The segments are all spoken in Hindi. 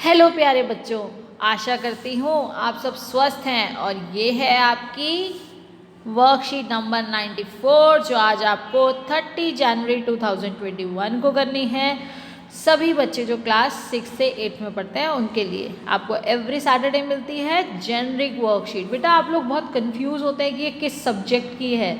हेलो प्यारे बच्चों, आशा करती हूँ आप सब स्वस्थ हैं। और ये है आपकी वर्कशीट नंबर 94 जो आज आपको 30 जनवरी 2021 को करनी है। सभी बच्चे जो क्लास 6 से 8 में पढ़ते हैं उनके लिए आपको एवरी सैटरडे मिलती है जेनरिक वर्कशीट। बेटा आप लोग बहुत कंफ्यूज होते हैं कि ये किस सब्जेक्ट की है।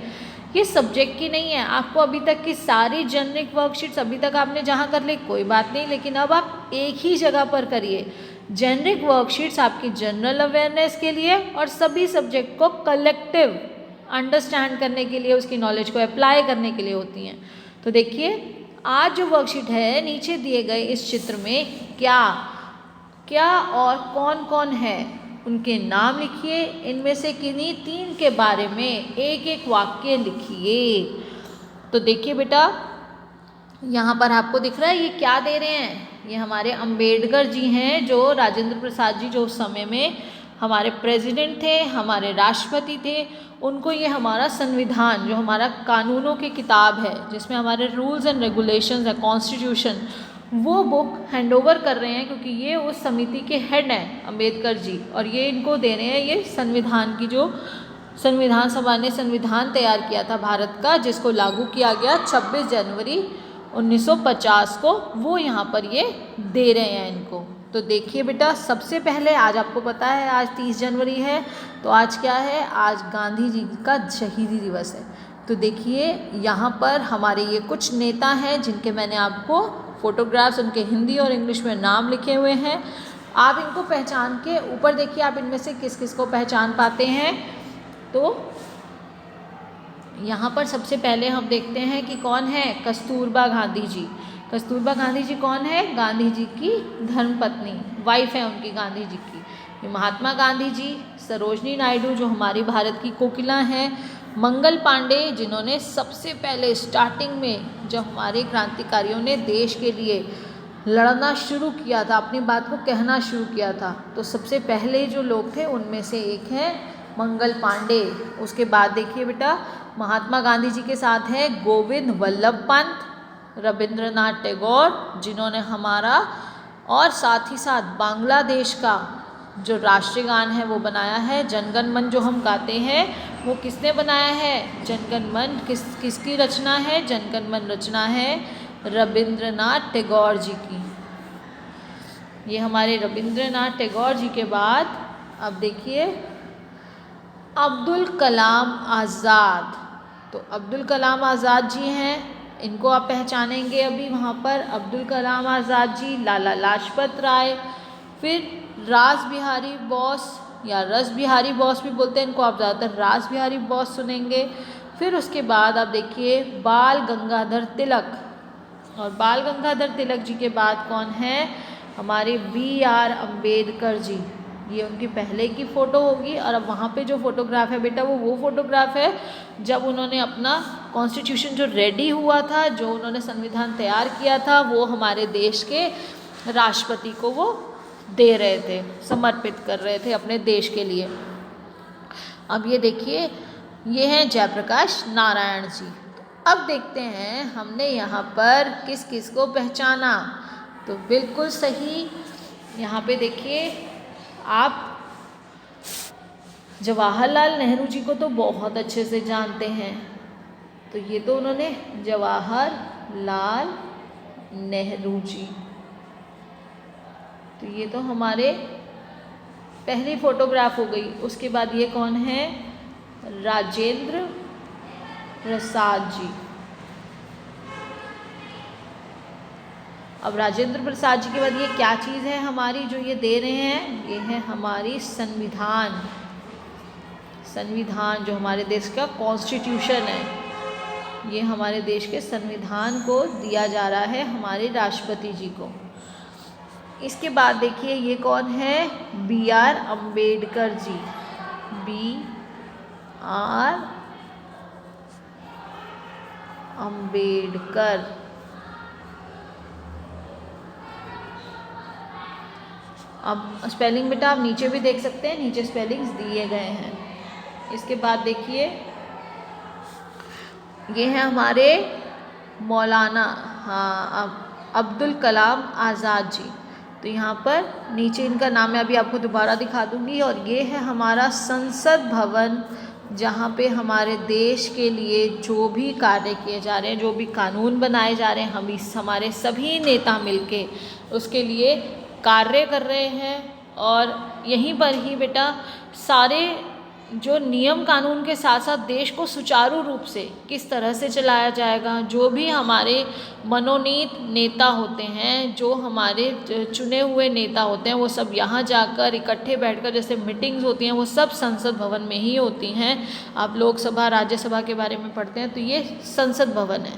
ये सब्जेक्ट की नहीं है, आपको अभी तक की सारी जेनरिक वर्कशीट्स अभी तक आपने जहाँ कर ली कोई बात नहीं, लेकिन अब आप एक ही जगह पर करिए। जेनरिक वर्कशीट्स आपकी जनरल अवेयरनेस के लिए और सभी सब्जेक्ट को कलेक्टिव अंडरस्टैंड करने के लिए, उसकी नॉलेज को अप्लाई करने के लिए होती हैं। तो देखिए आज जो वर्कशीट है, नीचे दिए गए इस चित्र में क्या क्या और कौन कौन है उनके नाम लिखिए। इनमें से किन्हीं 3 के बारे में एक एक वाक्य लिखिए। तो देखिए बेटा यहाँ पर आपको दिख रहा है ये क्या दे रहे हैं। ये हमारे अंबेडकर जी हैं, जो राजेंद्र प्रसाद जी जो उस समय में हमारे प्रेसिडेंट थे, हमारे राष्ट्रपति थे। उनको ये हमारा संविधान, जो हमारा कानूनों की किताब है जिसमें हमारे रूल्स एंड रेगुलेशंस है, कॉन्स्टिट्यूशन, वो बुक हैंड ओवर कर रहे हैं, क्योंकि ये उस समिति के हेड हैं अंबेडकर जी, और ये इनको दे रहे हैं ये संविधान की, जो संविधान सभा ने संविधान तैयार किया था भारत का, जिसको लागू किया गया 26 जनवरी 1950 को, वो यहाँ पर ये दे रहे हैं इनको। तो देखिए बेटा, सबसे पहले आज आपको पता है आज 30 जनवरी है, तो आज क्या है, आज गांधी जी का शहीदी दिवस है। तो देखिए यहाँ पर हमारे ये कुछ नेता हैं जिनके मैंने आपको फोटोग्राफ्स, उनके हिंदी और इंग्लिश में नाम लिखे हुए हैं। आप इनको पहचान के ऊपर देखिए, आप इनमें से किस किस को पहचान पाते हैं। तो यहाँ पर सबसे पहले हम देखते हैं कि कौन है, कस्तूरबा गांधी जी। कस्तूरबा गांधी जी कौन है, गांधी जी की धर्मपत्नी, वाइफ है उनकी गांधी जी की। ये महात्मा गांधी जी, सरोजनी नायडू जो हमारी भारत की कोकिला हैं, मंगल पांडे जिन्होंने सबसे पहले स्टार्टिंग में जब हमारे क्रांतिकारियों ने देश के लिए लड़ना शुरू किया था, अपनी बात को कहना शुरू किया था, तो सबसे पहले जो लोग थे उनमें से एक है मंगल पांडे। उसके बाद देखिए बेटा, महात्मा गांधी जी के साथ है गोविंद वल्लभ पंत, रविंद्रनाथ टैगोर जिन्होंने हमारा और साथ ही साथ बांग्लादेश का जो राष्ट्रीय गान है वो बनाया है। जनगण मन जो हम गाते हैं वो किसने बनाया है, जनगण मन किसकी रचना है, जनगण मन रचना है रविंद्रनाथ टैगोर जी की। ये हमारे रविंद्रनाथ टैगोर जी के बाद अब देखिए अब्दुल कलाम आज़ाद। तो अब्दुल कलाम आज़ाद जी हैं, इनको आप पहचानेंगे अभी वहाँ पर, अब्दुल कलाम आज़ाद जी, लाला लाजपत राय, फिर रास बिहारी बोस या रस बिहारी बोस भी बोलते हैं इनको, आप ज़्यादातर रास बिहारी बोस सुनेंगे। फिर उसके बाद आप देखिए बाल गंगाधर तिलक, और बाल गंगाधर तिलक जी के बाद कौन है, हमारे BR अम्बेडकर जी। ये उनकी पहले की फ़ोटो होगी, और अब वहाँ पे जो फोटोग्राफ है बेटा वो फोटोग्राफ है जब उन्होंने अपना कॉन्स्टिट्यूशन जो रेडी हुआ था, जो उन्होंने संविधान तैयार किया था, वो हमारे देश के राष्ट्रपति को वो दे रहे थे, समर्पित कर रहे थे अपने देश के लिए। अब ये देखिए ये हैं जयप्रकाश नारायण जी। अब देखते हैं हमने यहाँ पर किस किस को पहचाना। तो बिल्कुल सही, यहाँ पे देखिए आप जवाहरलाल नेहरू जी को तो बहुत अच्छे से जानते हैं। तो ये तो उन्होंने जवाहरलाल नेहरू जी, तो ये तो हमारे पहली फोटोग्राफ हो गई। उसके बाद ये कौन है, राजेंद्र प्रसाद जी। अब राजेंद्र प्रसाद जी के बाद ये क्या चीज़ है हमारी जो ये दे रहे हैं, ये है हमारी संविधान। संविधान जो हमारे देश का कॉन्स्टिट्यूशन है, ये हमारे देश के संविधान को दिया जा रहा है हमारे राष्ट्रपति जी को। इसके बाद देखिए ये कौन है, BR अम्बेडकर जी, BR अम्बेडकर। अब स्पेलिंग बेटा आप नीचे भी देख सकते हैं, नीचे स्पेलिंग्स दिए गए हैं। इसके बाद देखिए ये है हमारे मौलाना, हाँ, अब अब्दुल कलाम आज़ाद जी। तो यहाँ पर नीचे इनका नाम मैं अभी आपको दोबारा दिखा दूँगी। और ये है हमारा संसद भवन, जहाँ पे हमारे देश के लिए जो भी कार्य किए जा रहे हैं, जो भी कानून बनाए जा रहे हैं, हम इस हमारे सभी नेता मिलके उसके लिए कार्य कर रहे हैं। और यहीं पर ही बेटा सारे जो नियम कानून के साथ साथ देश को सुचारू रूप से किस तरह से चलाया जाएगा, जो भी हमारे मनोनीत नेता होते हैं, जो हमारे चुने हुए नेता होते हैं, वो सब यहाँ जाकर इकट्ठे बैठकर जैसे मीटिंग्स होती हैं वो सब संसद भवन में ही होती हैं। आप लोकसभा राज्यसभा के बारे में पढ़ते हैं तो ये संसद भवन है।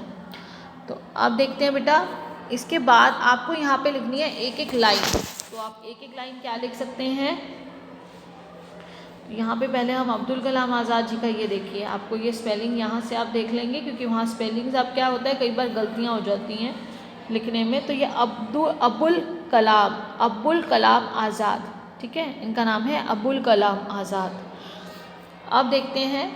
तो आप देखते हैं बेटा, इसके बाद आपको यहाँ पे लिखनी है एक एक लाइन। तो आप एक एक लाइन क्या लिख सकते हैं, यहाँ पे पहले हम अब्दुल कलाम आज़ाद जी का ये देखिए, आपको ये स्पेलिंग यहाँ से आप देख लेंगे क्योंकि वहाँ स्पेलिंग्स आप क्या होता है कई बार गलतियाँ हो जाती हैं लिखने में। तो ये अब्दुल कलाम आज़ाद, ठीक है, इनका नाम है अब्दुल कलाम आज़ाद। अब देखते हैं,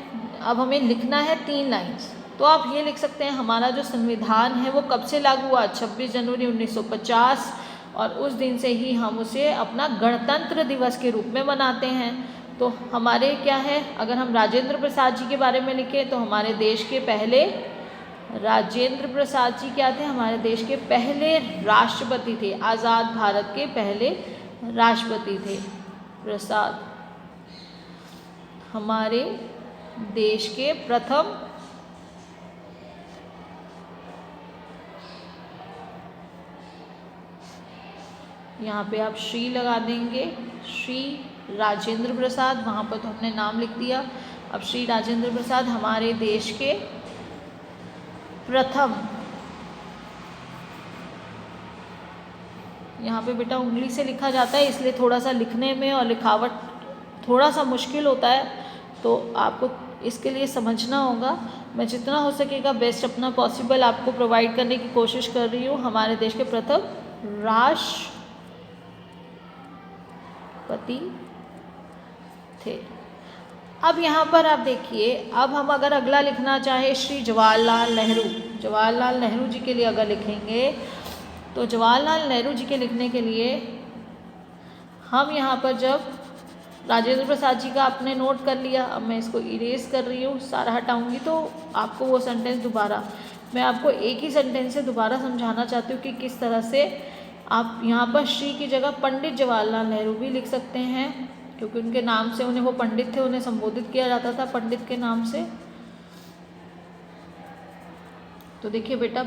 अब हमें लिखना है 3 लाइन्स। तो आप ये लिख सकते हैं हमारा जो संविधान है वो कब से लागू हुआ, 26 जनवरी 1950, और उस दिन से ही हम उसे अपना गणतंत्र दिवस के रूप में मनाते हैं। तो हमारे क्या है, अगर हम राजेंद्र प्रसाद जी के बारे में लिखें तो हमारे देश के पहले राजेंद्र प्रसाद जी क्या थे, हमारे देश के पहले राष्ट्रपति थे, आज़ाद भारत के पहले राष्ट्रपति थे प्रसाद, हमारे देश के प्रथम यहाँ पे आप श्री लगा देंगे, श्री राजेंद्र प्रसाद, वहाँ पर तो हमने नाम लिख दिया। अब श्री राजेंद्र प्रसाद हमारे देश के प्रथम, यहाँ पे बेटा उंगली से लिखा जाता है इसलिए थोड़ा सा लिखने में और लिखावट थोड़ा सा मुश्किल होता है, तो आपको इसके लिए समझना होगा। मैं जितना हो सकेगा बेस्ट अपना पॉसिबल आपको प्रोवाइड करने की कोशिश कर रही हूँ। हमारे देश के प्रथम राष्ट्रपति थे। अब यहाँ पर आप देखिए, अब हम अगर अगला लिखना चाहे श्री जवाहरलाल नेहरू, जवाहरलाल नेहरू जी के लिए अगर लिखेंगे तो जवाहरलाल नेहरू जी के लिखने के लिए हम यहाँ पर जब राजेंद्र प्रसाद जी का आपने नोट कर लिया, अब मैं इसको इरेज कर रही हूँ, सारा हटाऊंगी तो आपको वो सेंटेंस दोबारा, मैं आपको एक ही सेंटेंस से दोबारा समझाना चाहती हूँ कि किस तरह से आप यहाँ पर श्री की जगह पंडित जवाहरलाल नेहरू भी लिख सकते हैं, क्योंकि उनके नाम से उन्हें, वो पंडित थे, उन्हें संबोधित किया जाता था पंडित के नाम से। तो देखिए बेटा,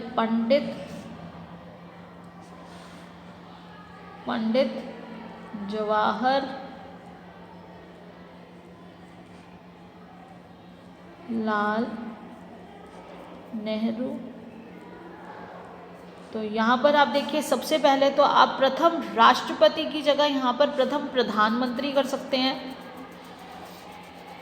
पंडित जवाहर लाल नेहरू। तो यहाँ पर आप देखिए, सबसे पहले तो आप प्रथम राष्ट्रपति की जगह यहाँ पर प्रथम प्रधानमंत्री कर सकते हैं।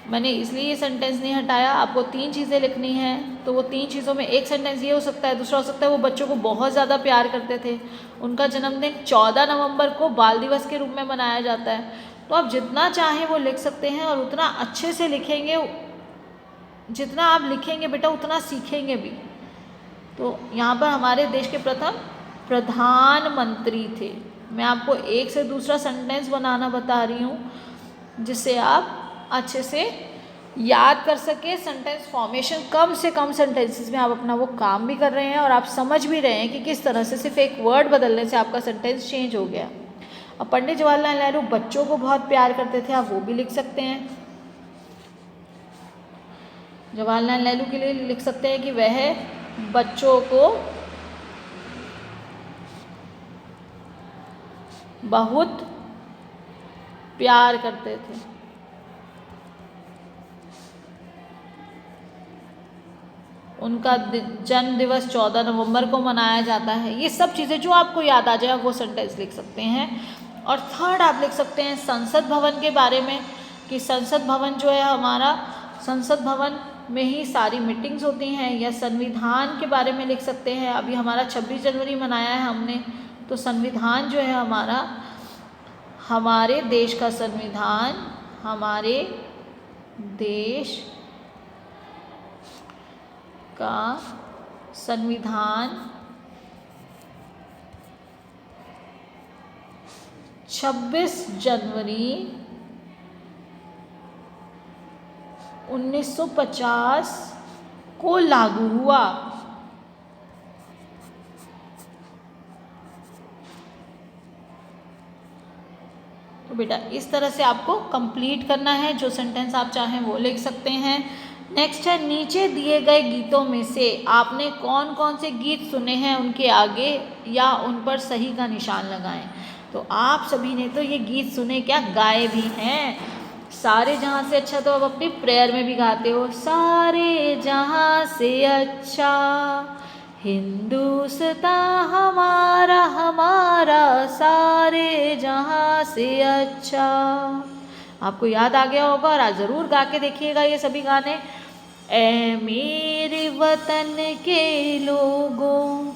मैंने इसलिए ये सेंटेंस नहीं हटाया, आपको 3 चीज़ें लिखनी हैं, तो वो 3 चीज़ों में एक सेंटेंस ये हो सकता है, दूसरा हो सकता है वो बच्चों को बहुत ज़्यादा प्यार करते थे, उनका जन्मदिन 14 नवंबर को बाल दिवस के रूप में मनाया जाता है। तो आप जितना चाहें वो लिख सकते हैं, और उतना अच्छे से लिखेंगे, जितना आप लिखेंगे बेटा उतना सीखेंगे भी। तो यहाँ पर हमारे देश के प्रथम प्रधानमंत्री थे। मैं आपको एक से दूसरा सेंटेंस बनाना बता रही हूँ जिससे आप अच्छे से याद कर सके। सेंटेंस फॉर्मेशन, कम से कम सेंटेंसेस में आप अपना वो काम भी कर रहे हैं और आप समझ भी रहे हैं कि किस तरह से सिर्फ एक वर्ड बदलने से आपका सेंटेंस चेंज हो गया। अब पंडित जवाहरलाल नेहरू बच्चों को बहुत प्यार करते थे, आप वो भी लिख सकते हैं। जवाहरलाल नेहरू के लिए लिख सकते हैं कि वह बच्चों को बहुत प्यार करते थे। उनका जन्म दिवस 14 नवंबर को मनाया जाता है। ये सब चीज़ें जो आपको याद आ जाए वो सेंटेंस लिख सकते हैं। और थर्ड आप लिख सकते हैं संसद भवन के बारे में, कि संसद भवन जो है हमारा, संसद भवन में ही सारी मीटिंग्स होती हैं। या संविधान के बारे में लिख सकते हैं। अभी हमारा 26 जनवरी मनाया है हमने, तो संविधान जो है हमारा, हमारे देश का संविधान, हमारे देश का संविधान 26 जनवरी 1950 को लागू हुआ। तो बेटा इस तरह से आपको कंप्लीट करना है, जो सेंटेंस आप चाहें वो लिख सकते हैं। नेक्स्ट है, नीचे दिए गए गीतों में से आपने कौन कौन से गीत सुने हैं, उनके आगे या उन पर सही का निशान लगाएं। तो आप सभी ने तो ये गीत सुने, क्या गाए भी हैं। सारे जहाँ से अच्छा तो अब अपनी प्रेयर में भी गाते हो, सारे जहाँ से अच्छा हिंदुस्तान हमारा हमारा, सारे जहाँ से अच्छा। आपको याद आ गया होगा और आज ज़रूर गा के देखिएगा ये सभी गाने। ऐ मेरे वतन के लोगों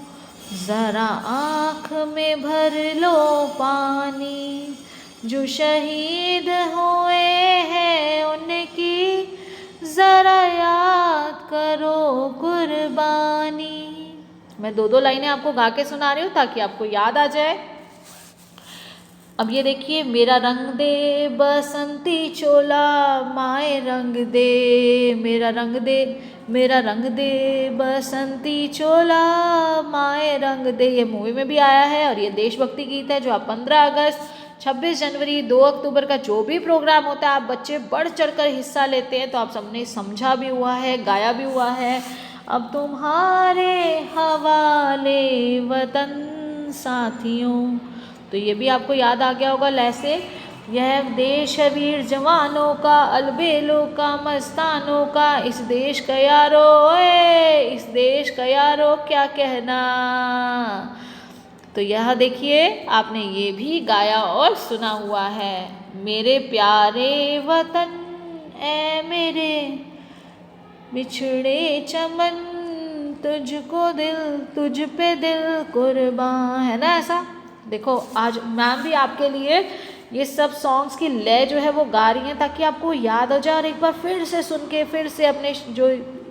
ज़रा आँख में भर लो पानी, जो शहीद हुए हैं उनकी ज़रा याद करो कुर्बानी। मैं दो दो लाइनें आपको गा के सुना रही हूँ ताकि आपको याद आ जाए। अब ये देखिए, मेरा रंग दे बसंती चोला माए रंग दे, मेरा रंग दे, मेरा रंग दे बसंती चोला माए रंग दे। ये मूवी में भी आया है और ये देशभक्ति गीत है जो आप 15 अगस्त, 26 जनवरी, 2 अक्टूबर का जो भी प्रोग्राम होता है आप बच्चे बढ़ चढ़कर हिस्सा लेते हैं तो आप सबने समझा भी हुआ है, गाया भी हुआ है। अब तुम्हारे हवाले वतन साथियों, तो ये भी आपको याद आ गया होगा लैसे। यह देश है वीर जवानों का, अलबेलों का, मस्तानों का, इस देश का यारो, इस देश का यारो क्या कहना। तो यह देखिए आपने ये भी गाया और सुना हुआ है। मेरे प्यारे वतन ऐ मेरे बिछड़े चमन, तुझको दिल, तुझ पे दिल कुर्बान, है ना ऐसा। देखो आज मैम भी आपके लिए ये सब सॉन्ग्स की लय जो है वो गा रही हैं ताकि आपको याद हो जाए और एक बार फिर से सुन के फिर से अपने जो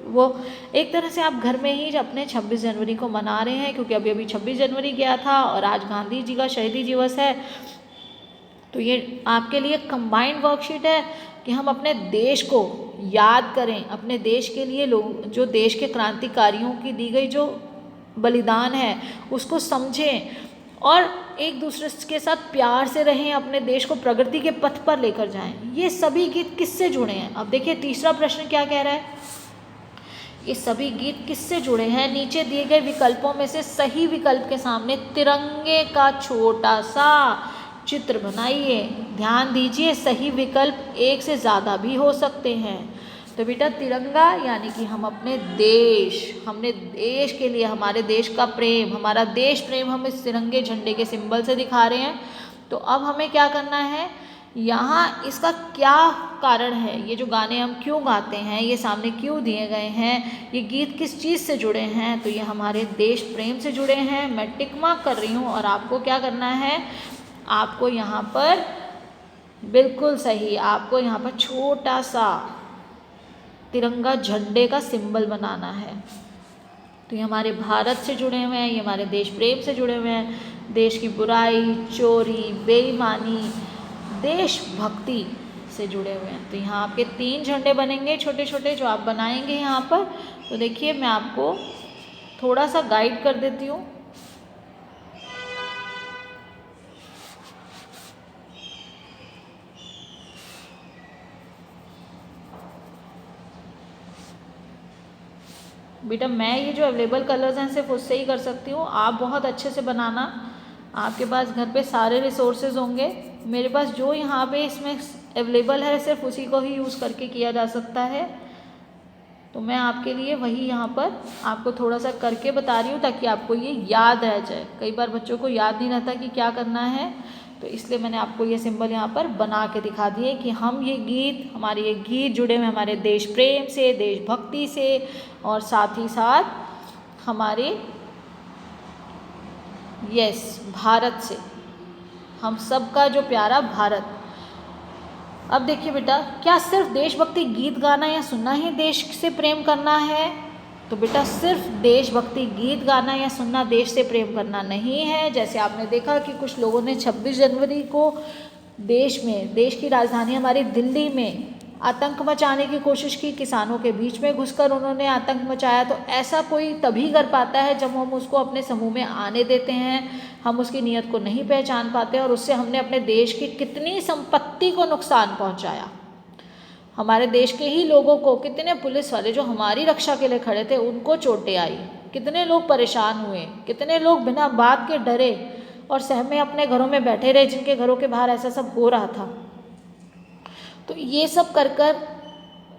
वो एक तरह से आप घर में ही अपने 26 जनवरी को मना रहे हैं, क्योंकि अभी अभी 26 जनवरी गया था और आज गांधी जी का शहीदी दिवस है। तो ये आपके लिए कंबाइंड वर्कशीट है कि हम अपने देश को याद करें, अपने देश के लिए लोग जो देश के क्रांतिकारियों की दी गई जो बलिदान है उसको समझें और एक दूसरे के साथ प्यार से रहें, अपने देश को प्रगति के पथ पर लेकर जाएं। ये सभी गीत किससे जुड़े हैं? अब देखिए तीसरा प्रश्न क्या कह रहा है, ये सभी गीत किससे जुड़े हैं? नीचे दिए गए विकल्पों में से सही विकल्प के सामने तिरंगे का छोटा सा चित्र बनाइए। ध्यान दीजिए, सही विकल्प एक से ज़्यादा भी हो सकते हैं। तो बेटा तिरंगा यानी कि हम अपने देश, हमने देश के लिए हमारे देश का प्रेम, हमारा देश प्रेम हम इस तिरंगे झंडे के सिंबल से दिखा रहे हैं। तो अब हमें क्या करना है, यहाँ इसका क्या कारण है, ये जो गाने हम क्यों गाते हैं, ये सामने क्यों दिए गए हैं, ये गीत किस चीज़ से जुड़े हैं, तो ये हमारे देश प्रेम से जुड़े हैं। मैं टिक मार्क कर रही हूँ और आपको क्या करना है, आपको यहाँ पर बिल्कुल सही, आपको यहाँ पर छोटा सा तिरंगा झंडे का सिंबल बनाना है। तो ये हमारे भारत से जुड़े हुए हैं, ये हमारे देश प्रेम से जुड़े हुए हैं, देश की बुराई, चोरी, बेईमानी, देशभक्ति से जुड़े हुए हैं। तो यहाँ आपके 3 झंडे बनेंगे छोटे छोटे जो आप बनाएंगे यहाँ पर। तो देखिए मैं आपको थोड़ा सा गाइड कर देती हूँ। बेटा मैं ये जो अवेलेबल कलर्स हैं सिर्फ उससे ही कर सकती हूँ, आप बहुत अच्छे से बनाना। आपके पास घर पे सारे रिसोर्सेज होंगे, मेरे पास जो यहाँ पे इसमें अवेलेबल है सिर्फ उसी को ही यूज़ करके किया जा सकता है। तो मैं आपके लिए वही यहाँ पर आपको थोड़ा सा करके बता रही हूँ ताकि आपको ये याद रह जाए। कई बार बच्चों को याद नहीं रहता कि क्या करना है, तो इसलिए मैंने आपको ये सिंबल यहाँ पर बना के दिखा दिए कि हम ये गीत, हमारे ये गीत जुड़े हुए हमारे देश प्रेम से, देशभक्ति से और साथ ही साथ हमारे भारत से, हम सबका जो प्यारा भारत। अब देखिए बेटा, क्या सिर्फ देशभक्ति गीत गाना या सुनना ही देश से प्रेम करना है? तो बेटा सिर्फ देशभक्ति गीत गाना या सुनना देश से प्रेम करना नहीं है। जैसे आपने देखा कि कुछ लोगों ने 26 जनवरी को देश की राजधानी हमारी दिल्ली में आतंक मचाने की कोशिश की, किसानों के बीच में घुसकर उन्होंने आतंक मचाया। तो ऐसा कोई तभी कर पाता है जब हम उसको अपने समूह में आने देते हैं, हम उसकी नीयत को नहीं पहचान पाते और उससे हमने अपने देश की कितनी संपत्ति को नुकसान पहुंचाया। हमारे देश के ही लोगों को, कितने पुलिस वाले जो हमारी रक्षा के लिए खड़े थे उनको चोटें आई, कितने लोग परेशान हुए, कितने लोग बिना बात के डरे और सहमे अपने घरों में बैठे रहे, जिनके घरों के बाहर ऐसा सब हो रहा था। तो ये सब कर कर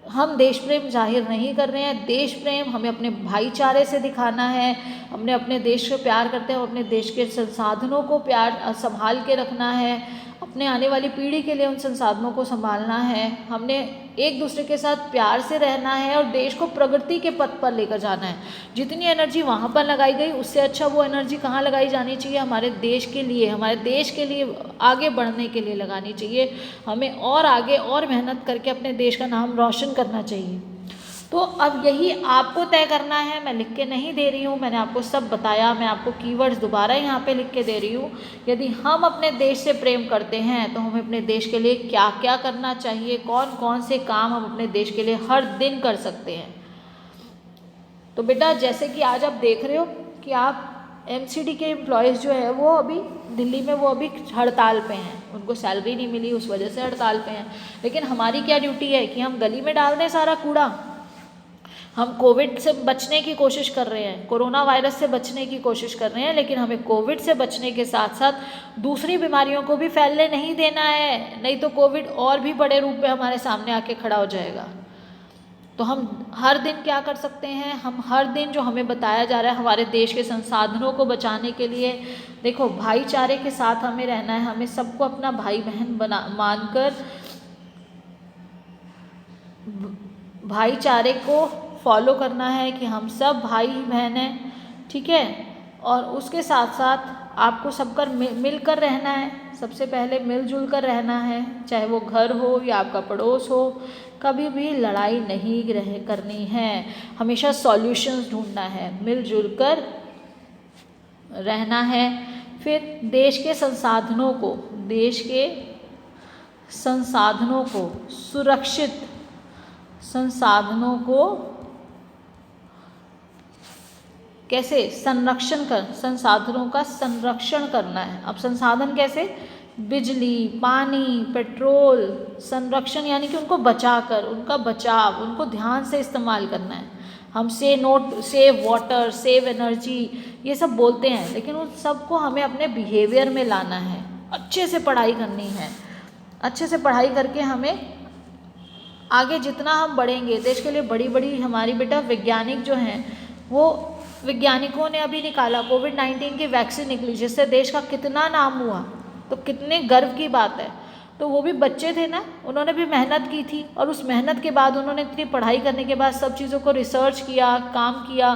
हम देश प्रेम जाहिर नहीं कर रहे हैं। देश प्रेम हमें अपने भाईचारे से दिखाना है, हमने अपने देश को प्यार करते हैं, अपने देश के संसाधनों को संभाल के रखना है, अपने आने वाली पीढ़ी के लिए उन संसाधनों को संभालना है, हमने एक दूसरे के साथ प्यार से रहना है और देश को प्रगति के पथ पर लेकर जाना है। जितनी एनर्जी वहाँ पर लगाई गई उससे अच्छा वो एनर्जी कहाँ लगाई जानी चाहिए, हमारे देश के लिए, हमारे देश के लिए आगे बढ़ने के लिए लगानी चाहिए। हमें और आगे और मेहनत करके अपने देश का नाम रोशन करना चाहिए। तो अब यही आपको तय करना है, मैं लिख के नहीं दे रही हूँ, मैंने आपको सब बताया, मैं आपको कीवर्ड्स दोबारा यहाँ पे लिख के दे रही हूँ। यदि हम अपने देश से प्रेम करते हैं तो हमें अपने देश के लिए क्या क्या करना चाहिए, कौन कौन से काम हम अपने देश के लिए हर दिन कर सकते हैं। तो बेटा जैसे कि आज आप देख रहे हो कि आप MCD के एम्प्लॉयज़ जो है वो अभी दिल्ली में वो अभी हड़ताल पे हैं, उनको सैलरी नहीं मिली उस वजह से हड़ताल पे हैं। लेकिन हमारी क्या ड्यूटी है कि हम गली में डाल दें सारा कूड़ा। हम कोविड से बचने की कोशिश कर रहे हैं, कोरोना वायरस से बचने की कोशिश कर रहे हैं, लेकिन हमें कोविड से बचने के साथ साथ दूसरी बीमारियों को भी फैलने नहीं देना है, नहीं तो कोविड और भी बड़े रूप में हमारे सामने आके खड़ा हो जाएगा। तो हम हर दिन क्या कर सकते हैं, हम हर दिन जो हमें बताया जा रहा है हमारे देश के संसाधनों को बचाने के लिए, देखो भाईचारे के साथ हमें रहना है, हमें सबको अपना भाई बहन मानकर भाईचारे को फॉलो करना है कि हम सब भाई बहन हैं, ठीक है। और उसके साथ साथ आपको सबकर मिलकर रहना है, सबसे पहले मिलजुल कर रहना है, चाहे वो घर हो या आपका पड़ोस हो, कभी भी लड़ाई नहीं करनी है, हमेशा सॉल्यूशंस ढूंढना है, मिलजुल कर रहना है। फिर देश के संसाधनों को सुरक्षित संसाधनों को कैसे संसाधनों का संरक्षण करना है। अब संसाधन कैसे, बिजली, पानी, पेट्रोल, संरक्षण यानी कि उनको बचाकर, उनका बचाव, उनको ध्यान से इस्तेमाल करना है। हम सेव वाटर, सेव एनर्जी ये सब बोलते हैं, लेकिन उन सबको हमें अपने बिहेवियर में लाना है। अच्छे से पढ़ाई करनी है, अच्छे से पढ़ाई करके हमें आगे जितना हम बढ़ेंगे, देश के लिए बड़ी बड़ी हमारी बेटा वैज्ञानिक जो हैं, वो वैज्ञानिकों ने अभी निकाला कोविड-19 की वैक्सीन निकली, जिससे देश का कितना नाम हुआ, तो कितने गर्व की बात है। तो वो भी बच्चे थे ना, उन्होंने भी मेहनत की थी और उस मेहनत के बाद उन्होंने इतनी पढ़ाई करने के बाद सब चीज़ों को रिसर्च किया, काम किया,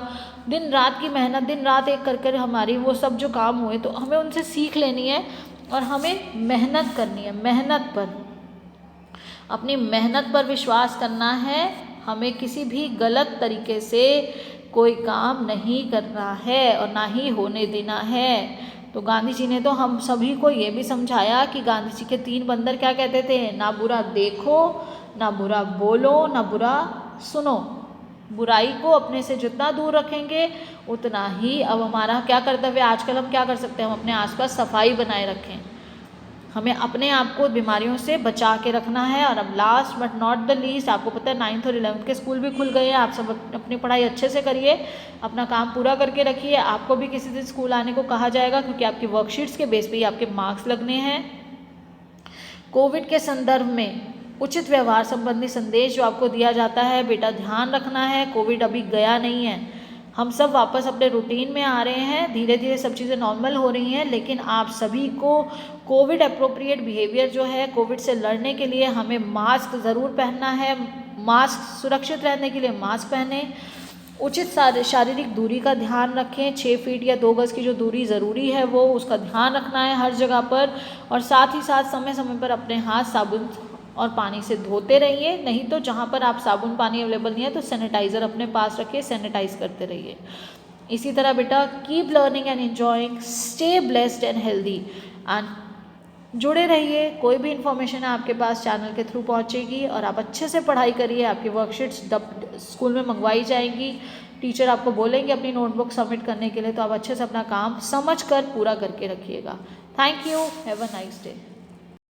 दिन रात की मेहनत, दिन रात एक कर हमारी वो सब जो काम हुए, तो हमें उनसे सीख लेनी है और हमें मेहनत करनी है, अपनी मेहनत पर विश्वास करना है। हमें किसी भी गलत तरीके से कोई काम नहीं करना है और ना ही होने देना है। तो गांधी जी ने तो हम सभी को ये भी समझाया कि गांधी जी के 3 बंदर क्या कहते थे, ना बुरा देखो, ना बुरा बोलो, ना बुरा सुनो। बुराई को अपने से जितना दूर रखेंगे उतना ही, अब हमारा क्या कर्तव्य आजकल हम क्या कर सकते हैं, हम अपने आसपास सफाई बनाए रखें, हमें अपने आप को बीमारियों से बचा के रखना है। और अब last but not the least, आपको पता है 9th और 11th के स्कूल भी खुल गए हैं, आप सब अपनी पढ़ाई अच्छे से करिए, अपना काम पूरा करके रखिए। आपको भी किसी दिन स्कूल आने को कहा जाएगा, क्योंकि आपकी वर्कशीट्स के बेस पे ही आपके मार्क्स लगने हैं। कोविड के संदर्भ में उचित व्यवहार संबंधी संदेश जो आपको दिया जाता है, बेटा ध्यान रखना है, कोविड अभी गया नहीं है, हम सब वापस अपने रूटीन में आ रहे हैं, धीरे धीरे सब चीज़ें नॉर्मल हो रही हैं। लेकिन आप सभी को कोविड अप्रोप्रिएट बिहेवियर जो है, कोविड से लड़ने के लिए हमें मास्क ज़रूर पहनना है, मास्क सुरक्षित रहने के लिए मास्क पहने, उचित शारीरिक दूरी का ध्यान रखें, 6 फीट या 2 गज़ की जो दूरी ज़रूरी है वो उसका ध्यान रखना है हर जगह पर। और साथ ही साथ समय समय पर अपने हाथ साबुन और पानी से धोते रहिए, नहीं तो जहाँ पर आप साबुन पानी अवेलेबल नहीं है तो सैनिटाइज़र अपने पास रखिए, सैनिटाइज करते रहिए। इसी तरह बेटा keep learning and enjoying, stay blessed and healthy and जुड़े रहिए। कोई भी इन्फॉर्मेशन है आपके पास चैनल के थ्रू पहुंचेगी और आप अच्छे से पढ़ाई करिए। आपकी वर्कशीट्स स्कूल में मंगवाई जाएंगी, टीचर आपको बोलेंगे अपनी नोटबुक सबमिट करने के लिए, तो आप अच्छे से अपना काम समझ कर पूरा करके रखिएगा। Thank you, have a nice day.